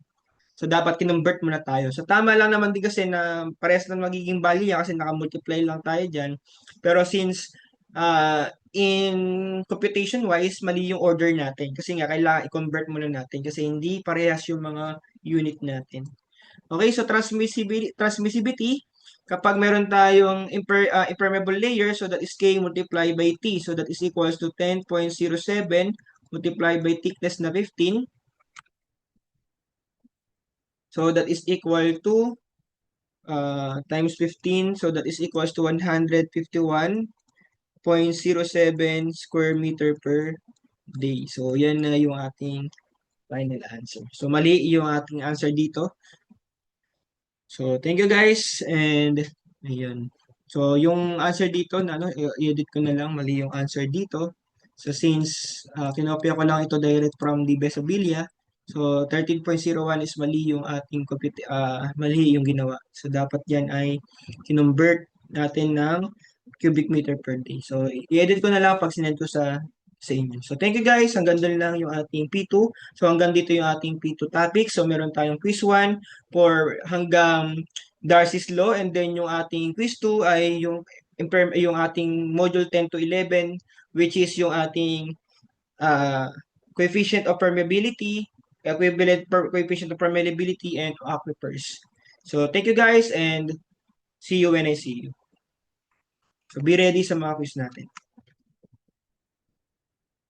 So dapat kinonvert muna tayo. So tama lang naman din kasi na parehas lang magiging value niya kasi naka-multiply lang tayo diyan. Pero since in computation wise, mali yung order natin. Kasi nga, kailangan i-convert muna natin kasi hindi parehas yung mga unit natin. Okay, so transmissivity, kapag meron tayong impermeable layer, so that is K multiplied by T. So that is equals to 10.07 multiplied by thickness na 15. So that is equal to times 15. So that is equals to 151.07 square meter per day. So yan na yung ating final answer. So mali yung ating answer dito. So thank you guys and ayun. So yung answer dito na ano, i-edit ko na lang mali yung answer dito. So since kinopya ko lang ito direct from the Besobilia, so 13.01 is mali yung ating mali yung ginawa. So dapat yan ay kinonvert natin ng cubic meter per day. So i-edit ko na lang pag sinend ko sa inyo. So thank you guys. Hanggang doon lang yung ating P2. So hanggang dito yung ating P2 topic. So meron tayong quiz 1 for hanggang Darcy's Law and then yung ating quiz 2 ay yung ating module 10 to 11 which is yung ating uh, coefficient of permeability, coefficient of permeability and aquifers. So thank you guys and see you when I see you. So be ready sa mga quiz natin.